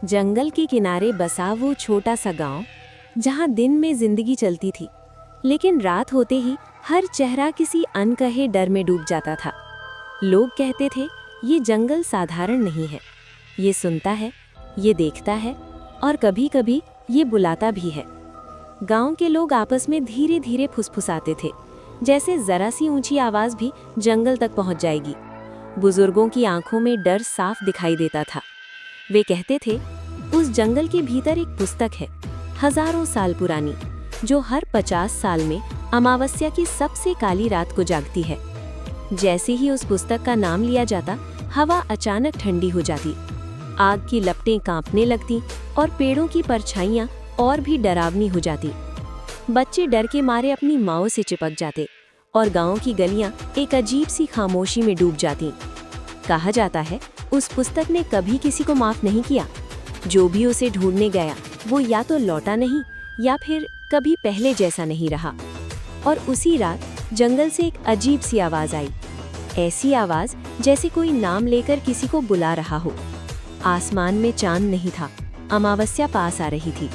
जंगल के किनारे बसा वो छोटा सा गांव, जहां दिन में जिंदगी चलती थी, लेकिन रात होते ही हर चेहरा किसी अनकहे डर में डूब जाता था। लोग कहते थे, ये जंगल साधारण नहीं है, ये सुनता है, ये देखता है और कभी-कभी ये बुलाता भी है। गांव के लोग आपस में धीरे-धीरे फुसफुसाते थे, जैसे जरा सी ऊंची आवाज भी जंगल तक पहुंच जाएगी। बुजुर्गों की आंखों में डर साफ दिखाई देता था। वे कहते थे, उस जंगल के भीतर एक पुस्तक है, हजारों साल पुरानी, जो हर 50 साल में अमावस्या की सबसे काली रात को जागती है। जैसे ही उस पुस्तक का नाम लिया जाता, हवा अचानक ठंडी हो जाती, आग की लपटें कांपने लगती और पेड़ों की परछाइयां और भी डरावनी हो जाती। बच्चे डर के मारे अपनी माओ से चिपक जाते और गांव की गलियां एक अजीब सी खामोशी में डूब जाती। कहा जाता है, उस पुस्तक ने कभी किसी को माफ नहीं किया। जो भी उसे ढूंढने गया, वो या तो लौटा नहीं या फिर कभी पहले जैसा नहीं रहा। और उसी रात जंगल से एक अजीब सी आवाज आई, ऐसी आवाज जैसे कोई नाम लेकर किसी को बुला रहा हो। आसमान में चांद नहीं था, अमावस्या पास आ रही थी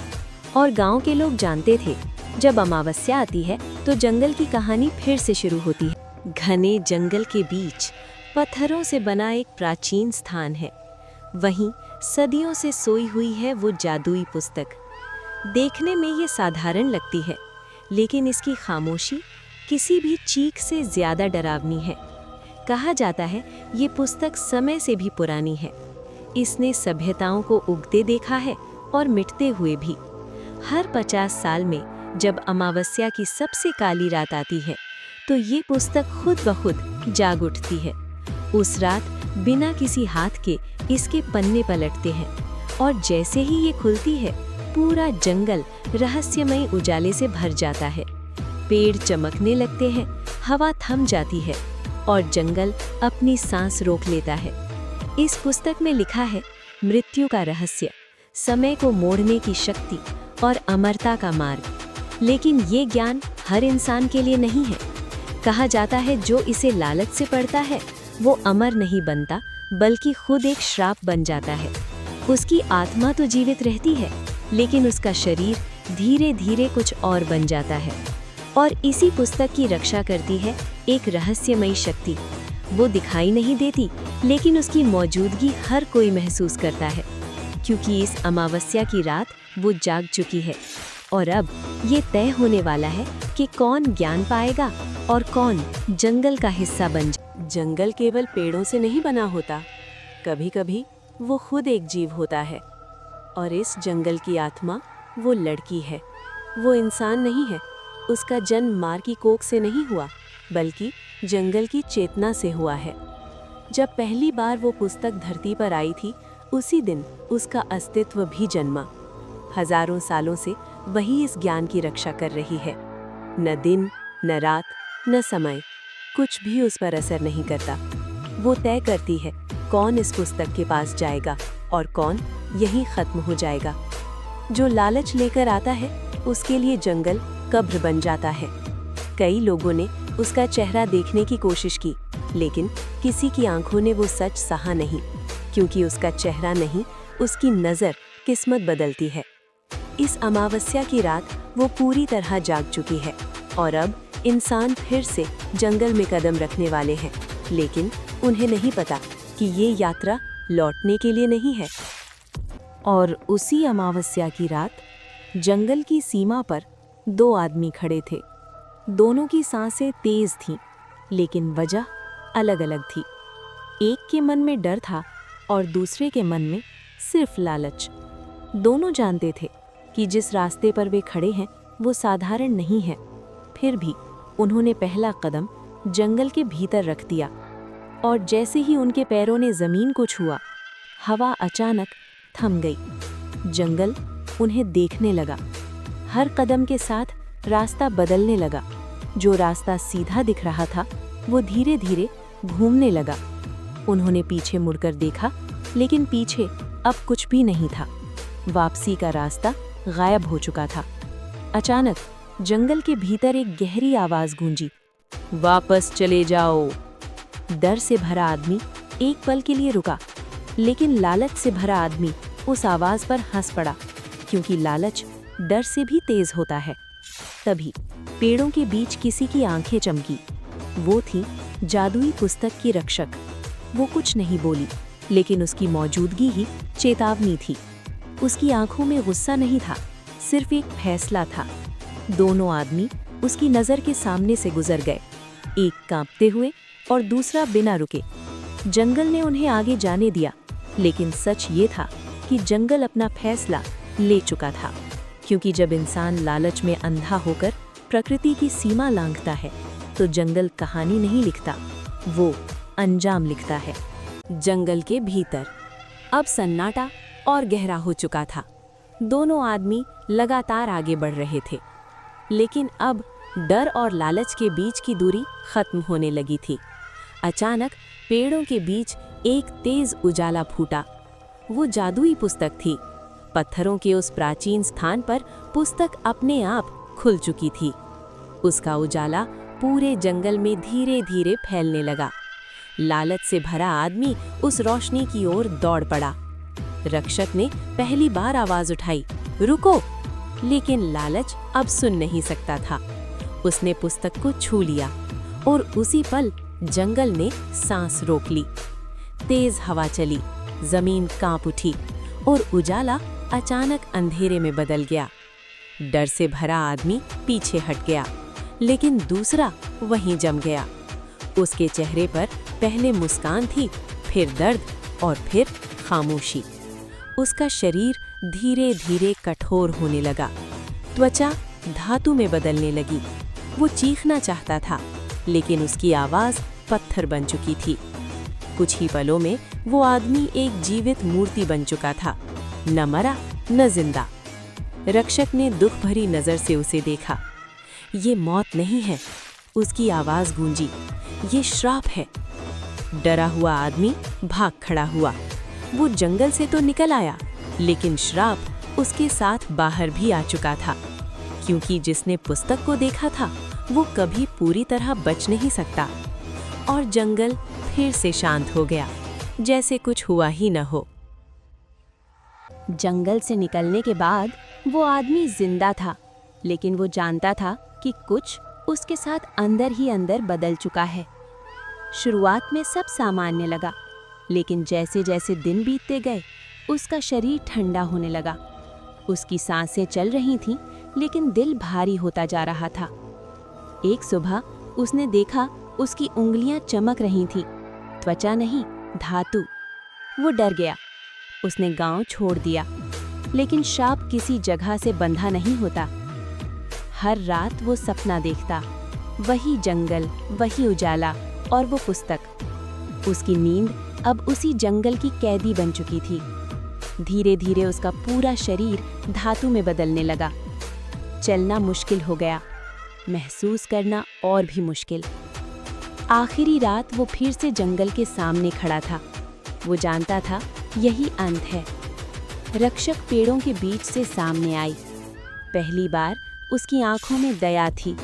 और गांव के लोग जानते थे, जब अमावस्या आती है तो जंगल की कहानी फिर से शुरू होती है। घने जंगल के बीच पत्थरों से बना एक प्राचीन स्थान है। वहीं सदियों से सोई हुई है वो जादुई पुस्तक। देखने में ये साधारण लगती है, लेकिन इसकी खामोशी किसी भी चीख से ज्यादा डरावनी है। कहा जाता है, ये पुस्तक समय से भी पुरानी है। इसने सभ्यताओं को उगते देखा है और मिटते हुए भी। हर 50 साल में जब अमावस्या की सबसे काली रात आती है, तो ये पुस्तक खुद ब खुद जाग उठती है। उस रात बिना किसी हाथ के इसके पन्ने पलटते हैं और जैसे ही ये खुलती है, पूरा जंगल रहस्यमय उजाले से भर जाता है। पेड़ चमकने लगते हैं, हवा थम जाती है और जंगल अपनी सांस रोक लेता है। इस पुस्तक में लिखा है मृत्यु का रहस्य, समय को मोड़ने की शक्ति और अमरता का मार्ग। लेकिन ये ज्ञान हर इंसान के लिए नहीं है। कहा जाता है, जो इसे लालच से पढ़ता है वो अमर नहीं बनता, बल्कि खुद एक श्राप बन जाता है। उसकी आत्मा तो जीवित रहती है, लेकिन उसका शरीर धीरे धीरे कुछ और बन जाता है। और इसी पुस्तक की रक्षा करती है एक रहस्यमयी शक्ति। वो दिखाई नहीं देती, लेकिन उसकी मौजूदगी हर कोई महसूस करता है, क्योंकि इस अमावस्या की रात वो जाग चुकी है। और अब ये तय होने वाला है कि कौन ज्ञान पाएगा और कौन जंगल का हिस्सा बन जाए। जंगल केवल पेड़ों से नहीं बना होता, कभी-कभी वो खुद एक जीव होता है। और इस जंगल की आत्मा वो लड़की है। वो इंसान नहीं है, उसका जन्म मार की कोख से नहीं हुआ, बल्कि जंगल की चेतना से हुआ है। जब पहली बार वो पुस्तक धरती पर आई थी, उसी दिन उसका अस्तित्व भी जन्मा। हजारों सालों से वही इस ज्ञान की रक्षा कर रही है। न दिन, न रात, न समय, कुछ भी उस पर असर नहीं करता। वो तय करती है कौन इस पुस्तक के पास जाएगा और कौन यहीं खत्म हो जाएगा। जो लालच लेकर आता है, उसके लिए जंगल कब्र बन जाता है। कई लोगों ने उसका चेहरा देखने की कोशिश की, लेकिन किसी की आंखों ने वो सच सहा नहीं, क्योंकि उसका चेहरा नहीं, उसकी नज़र किस्मत बदलती है। इस अमावस्या की रात वो पूरी तरह जाग चुकी है और अब इंसान फिर से जंगल में कदम रखने वाले हैं, लेकिन उन्हें नहीं पता कि ये यात्रा लौटने के लिए नहीं है। और उसी अमावस्या की रात जंगल की सीमा पर 2 आदमी खड़े थे। दोनों की सांसें तेज थीं, लेकिन वजह अलग-अलग थी। एक के मन में डर था और दूसरे के मन में सिर्फ लालच। दोनों जानते थे कि जिस रास्ते पर वे खड़े हैं वो साधारण नहीं है। फिर भी उन्होंने पहला कदम जंगल के भीतर रख दिया और जैसे ही उनके पैरों ने जमीन को छुआ, हवा अचानक थम गई। जंगल उन्हें देखने लगा। हर कदम के साथ रास्ता बदलने लगा। जो रास्ता सीधा दिख रहा था, वो धीरे धीरे घूमने लगा। उन्होंने पीछे मुड़कर देखा, लेकिन पीछे अब कुछ भी नहीं था। वापसी का रास्ता गायब हो चुका था। अचानक जंगल के भीतर एक गहरी आवाज गूंजी, वापस चले जाओ। डर से भरा आदमी एक पल के लिए रुका, लेकिन लालच से भरा आदमी उस आवाज पर हंस पड़ा, क्योंकि लालच डर से भी तेज होता है। तभी पेड़ों के बीच किसी की आंखें चमकी। वो थी जादुई पुस्तक की रक्षक। वो कुछ नहीं बोली, लेकिन उसकी मौजूदगी ही चेतावनी थी। उसकी आंखों में गुस्सा नहीं था, सिर्फ एक फैसला था। दोनों आदमी उसकी नजर के सामने से गुजर गए, एक कांपते हुए और दूसरा बिना रुके। जंगल ने उन्हें आगे जाने दिया, लेकिन सच ये था कि जंगल अपना फैसला ले चुका था। क्योंकि जब इंसान लालच में अंधा होकर प्रकृति की सीमा लांघता है, तो जंगल कहानी नहीं लिखता, वो अंजाम लिखता है। जंगल के भीतर अब सन्नाटा और गहरा हो चुका था। दोनों आदमी लगातार आगे बढ़ रहे थे, लेकिन अब डर और लालच के बीच की दूरी खत्म होने लगी थी। अचानक पेड़ों के बीच एक तेज उजाला फूटा। वो जादुई पुस्तक थी। पत्थरों के उस प्राचीन स्थान पर पुस्तक अपने आप खुल चुकी थी। उसका उजाला पूरे जंगल में धीरे धीरे फैलने लगा। लालच से भरा आदमी उस रोशनी की ओर दौड़ पड़ा। रक्षक ने पहली बार आवाज उठाई, रुको! लेकिन लालच अब सुन नहीं सकता था। उसने पुस्तक को छू लिया और उसी पल जंगल ने सांस रोक ली। तेज हवा चली, जमीन कांप उठी और उजाला अचानक अंधेरे में बदल गया। डर से भरा आदमी पीछे हट गया, लेकिन दूसरा वहीं जम गया। उसके चेहरे पर पहले मुस्कान थी, फिर दर्द और फिर खामोशी। उसका शरीर धीरे धीरे कठोर होने लगा, त्वचा धातु में बदलने लगी। वो चीखना चाहता था, लेकिन उसकी आवाज पत्थर बन चुकी थी। कुछ ही पलों में वो आदमी एक जीवित मूर्ति बन चुका था, न मरा न जिंदा। रक्षक ने दुख भरी नजर से उसे देखा। ये मौत नहीं है, उसकी आवाज गूंजी, ये श्राप है। डरा हुआ आदमी भाग खड़ा हुआ। वो जंगल से तो निकल आया, लेकिन श्राप उसके साथ बाहर भी आ चुका था। क्योंकि जिसने पुस्तक को देखा था, वो कभी पूरी तरह बच नहीं सकता। और जंगल फिर से शांत हो गया, जैसे कुछ हुआ ही न हो। जंगल से निकलने के बाद वो आदमी जिंदा था, लेकिन वो जानता था कि कुछ उसके साथ अंदर ही अंदर बदल चुका है। शुरुआत में सब सामान्य लगा, लेकिन जैसे जैसे दिन बीतते गए, उसका शरीर ठंडा होने लगा। उसकी सांसें चल रही थीं, लेकिन दिल भारी होता जा रहा था। एक सुबह उसने देखा उसकी उंगलियां चमक रही थीं, त्वचा नहीं, धातु। वो डर गया। उसने गांव छोड़ दिया, लेकिन श्राप किसी जगह से बंधा नहीं होता। हर रात वो सपना देखता, वही जंगल, वही उजाला और वो पुस्तक। उसकी नींद अब उसी जंगल की कैदी बन चुकी थी। धीरे धीरे उसका पूरा शरीर धातु में बदलने लगा। चलना मुश्किल हो गया, महसूस करना और भी मुश्किल। आखिरी रात वो फिर से जंगल के सामने खड़ा था। वो जानता था यही अंत है। रक्षक पेड़ों के बीच से सामने आई। पहली बार उसकी आंखों में दया थी।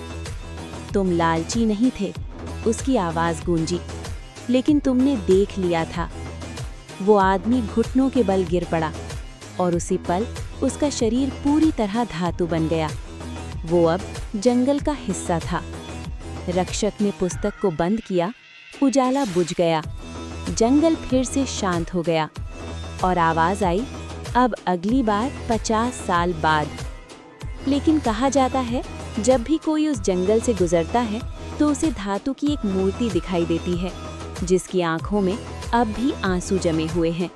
तुम लालची नहीं थे, उसकी आवाज गूंजी, लेकिन तुमने देख लिया था। वो आदमी घुटनों के बल गिर पड़ा और उसी पल उसका शरीर पूरी तरह धातु बन गया। वो अब जंगल का हिस्सा था। रक्षक ने पुस्तक को बंद किया, उजाला बुझ गया। जंगल फिर से शांत हो गया और आवाज आई, अब अगली बार 50 साल बाद। लेकिन कहा जाता है, जब भी कोई उस जंगल से गुजरता है तो उसे धातु की एक मूर्ति दिखाई देती है, जिसकी आंखों में अब भी आंसू जमे हुए हैं।